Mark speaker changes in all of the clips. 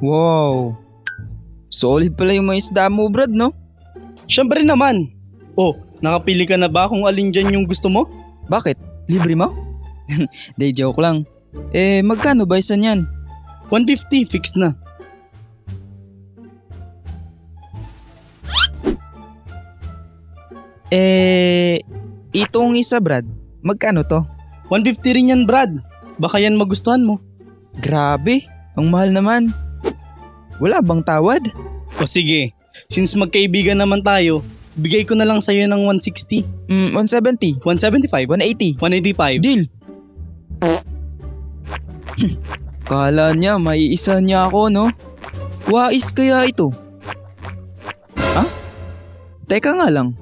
Speaker 1: Wow. Solid pala yung mga isda mo, Brad, no?
Speaker 2: Siyempre naman. Oh, nakapili ka na ba kung alin dyan yung gusto mo?
Speaker 1: Bakit? Libre mo? Day joke lang. Magkano ba isa niyan?
Speaker 2: 150, fix na.
Speaker 1: Itong isa, Brad. Magkano to?
Speaker 2: 150 rin yan, Brad. Baka yan magustuhan mo.
Speaker 1: Grabe, ang mahal naman. Wala bang tawad?
Speaker 2: O sige, since magkaibigan naman tayo, bigay ko na lang sa'yo ng 160.
Speaker 1: 170.
Speaker 2: 175.
Speaker 1: 180.
Speaker 2: 185.
Speaker 1: Deal. Kala niya may isa niya ako, no? Wais kaya ito? Ha? Teka nga lang.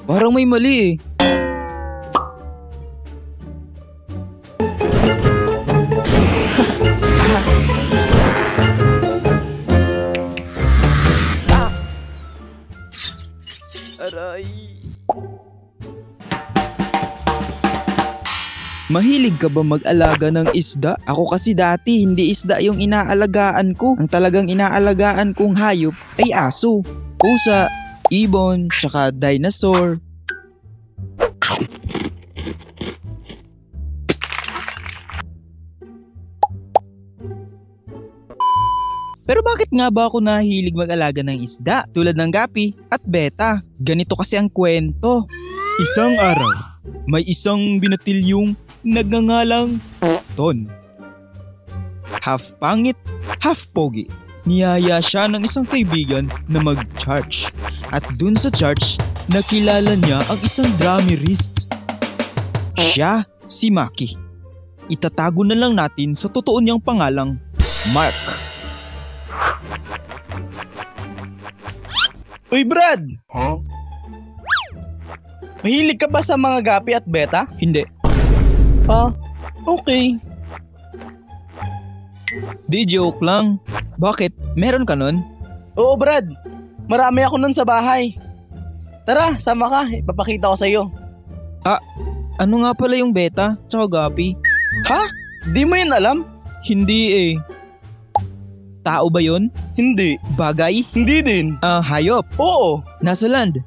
Speaker 1: Parang may mali eh. Aray. Mahilig ka ba mag-alaga ng isda? Ako kasi dati hindi isda yung inaalagaan ko. Ang talagang inaalagaan kong hayop ay aso, pusa, ibon, tsaka dinosaur. Pero bakit nga ba ako nahilig mag-alaga ng isda tulad ng gapi at beta? Ganito kasi ang kwento. Isang araw, may isang binatilyong nagngangalang Ton. Half pangit, half pogi. Niyaya siya ng isang kaibigan na mag-church. At dun sa church, nakilala niya ang isang dramirist. Siya si Maki. Itatago na lang natin sa totoo niyang pangalang Mark.
Speaker 2: Uy, Brad! Huh? Mahilig ka ba sa mga gapi at beta?
Speaker 1: Hindi.
Speaker 2: Ah, okay.
Speaker 1: Di joke lang. Bakit? Meron ka nun?
Speaker 2: Oo, Brad. Marami ako nun sa bahay. Tara, sama ka. Ipapakita ko sa'yo.
Speaker 1: Ano nga pala yung beta tsaka gapi?
Speaker 2: Ha? Di mo yun alam?
Speaker 1: Hindi eh. Tao ba yun?
Speaker 2: Hindi.
Speaker 1: Bagay?
Speaker 2: Hindi din.
Speaker 1: Hayop?
Speaker 2: Oo.
Speaker 1: Nasa land?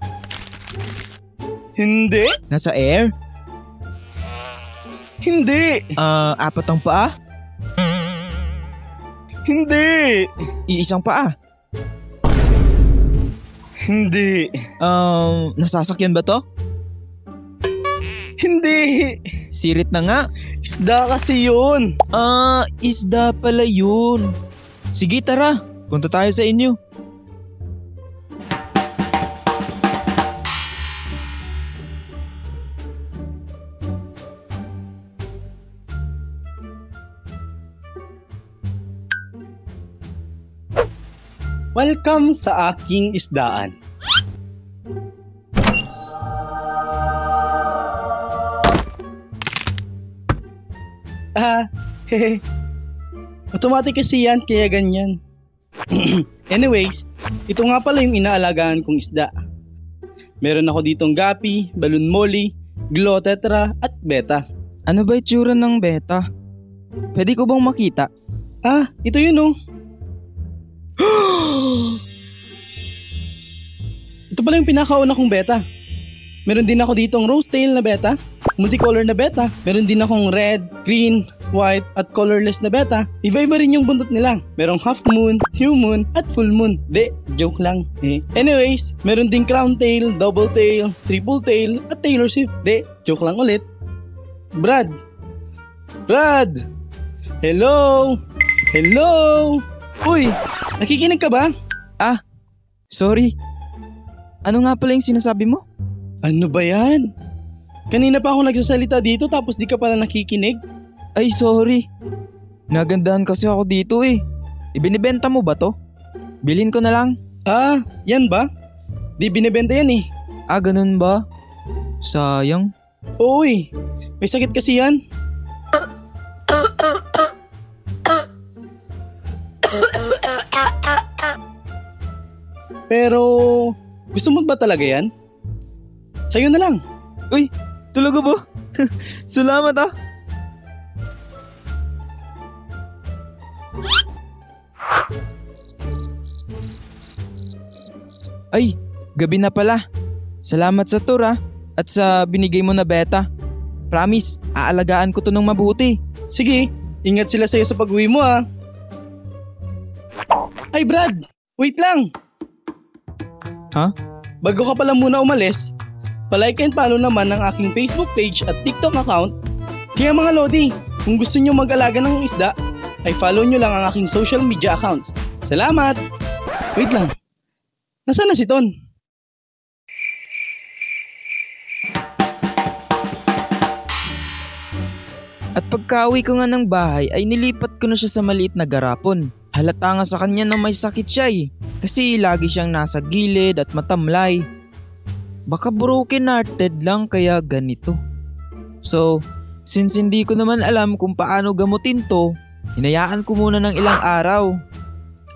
Speaker 2: Hindi.
Speaker 1: Nasa air?
Speaker 2: Hindi.
Speaker 1: Apat ang paa?
Speaker 2: Hindi.
Speaker 1: Iisang paa?
Speaker 2: Hindi.
Speaker 1: Nasasakyan ba to?
Speaker 2: Hindi.
Speaker 1: Sirit na nga.
Speaker 2: Isda kasi yun.
Speaker 1: Isda pala yun. Sige, tara. Punta tayo sa inyo.
Speaker 2: Welcome sa aking isdaan. Hehe. Automatic kasi yan, kaya ganyan. Anyways, ito nga pala yung inaalagaan kong isda. Meron ako ditong gapi, balloon molly, glow tetra, at beta.
Speaker 1: Ano ba itsura ng beta? Pwede ko bang makita?
Speaker 2: Ito yun oh. Ito pala yung pinakauna kong beta. Meron din ako ditong rose tail na beta, multicolor na beta. Meron din akong red, green, white, at colorless na beta. Iba-iba rin yung buntot nila. Merong half moon, new moon, at full moon. Joke lang. Anyways, meron din crown tail, double tail, triple tail, at Taylor Swift. Joke lang ulit. Brad! Hello! Uy, nakikinig ka ba?
Speaker 1: Sorry. Ano nga pala yung sinasabi mo?
Speaker 2: Ano ba yan? Kanina pa ako nagsasalita dito tapos di ka pala nakikinig?
Speaker 1: Ay, sorry. Nagandahan kasi ako dito eh. Ibinibenta mo ba to? Bilhin ko na lang.
Speaker 2: Yan ba? Di binibenta yan eh.
Speaker 1: Ganun ba? Sayang.
Speaker 2: Oo eh. May sakit kasi yan. Pero gusto mo ba talaga yan? Sa'yo na lang.
Speaker 1: Uy, talaga ba? Salamat ah. Ay, gabi na pala. Salamat sa tour ah, at sa binigay mo na beta. Promise, aalagaan ko to ng mabuti.
Speaker 2: Sige, ingat sila sa'yo sa pag-uwi mo ah. Ay Brad, wait lang.
Speaker 1: Ha?
Speaker 2: Bago ka pala muna umalis, palike and follow naman ang aking Facebook page at TikTok account. Kaya mga Lodi, kung gusto nyo mag-alaga ng isda, ay follow nyo lang ang aking social media accounts. Salamat! Wait lang, nasaan na si Ton?
Speaker 1: At pagka-uwi ko nga ng bahay ay nilipat ko na siya sa maliit na garapon. Halata nga sa kanya na may sakit siya eh. Kasi lagi siyang nasa gilid at matamlay. Baka broken hearted lang kaya ganito. So, since hindi ko naman alam kung paano gamutin to, hinayaan ko muna ng ilang araw.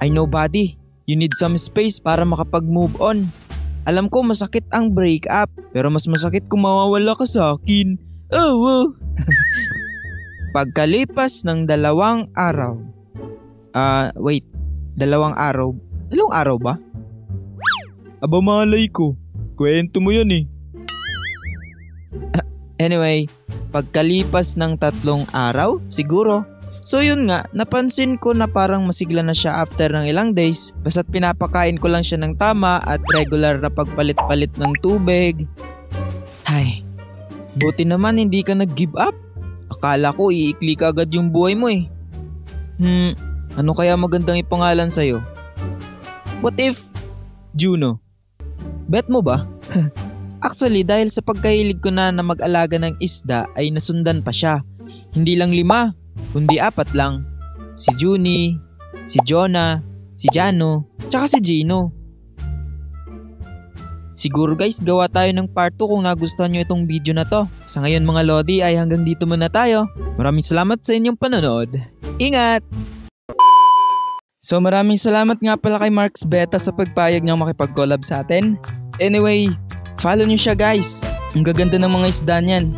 Speaker 1: I know buddy, you need some space para makapag-move on. Alam ko masakit ang breakup, pero mas masakit kung mawawala ka sa akin. Oh. Pagkalipas ng 2 araw. Wait. 2 araw? Dalawang araw ba? Aba malay ko. Kwento mo yan eh. Anyway, pagkalipas ng 3 araw, siguro. So yun nga, napansin ko na parang masigla na siya after ng ilang days. Basta't pinapakain ko lang siya ng tama at regular na pagpalit-palit ng tubig. Ay, buti naman hindi ka nag-give up. Akala ko iikli ka agad yung buhay mo eh. Ano kaya magandang ipangalan sa'yo? What if Juno? Bet mo ba? Actually, dahil sa pagkahilig ko na mag-alaga ng isda ay nasundan pa siya. Hindi lang 5, kundi 4 lang. Si Junie, si Jonah, si Jano, tsaka si Gino. Siguro guys, gawa tayo ng part 2 kung nagustuhan nyo itong video na to. Sa ngayon mga Lodi ay hanggang dito muna tayo. Maraming salamat sa inyong panonood. Ingat! So maraming salamat nga pala kay Marks Beta sa pagpayag niyang makipag-collab sa atin. Anyway, follow nyo siya guys. Ang gaganda ng mga isda niyan.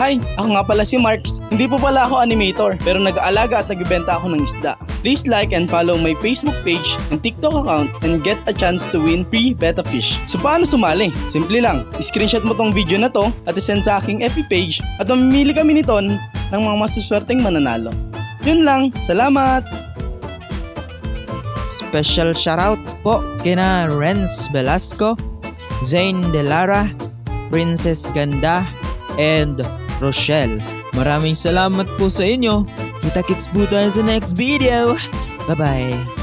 Speaker 2: Hi, ako nga pala si Marks. Hindi po pala ako animator, pero nag-aalaga at nagbibenta ako ng isda. Please like and follow my Facebook page and TikTok account and get a chance to win free betta fish. So paano sumali? Simple lang, screenshot mo tong video na to at isend sa aking FB page at mamimili kami ni Ton ng mga masuswerteng mananalo. Yun lang, salamat!
Speaker 1: Special shoutout po kina Renz Velasco, Zane Delara, Princess Ganda, and Rochelle. Maraming salamat po sa inyo. Kita-kits po tayo sa next video. Bye-bye.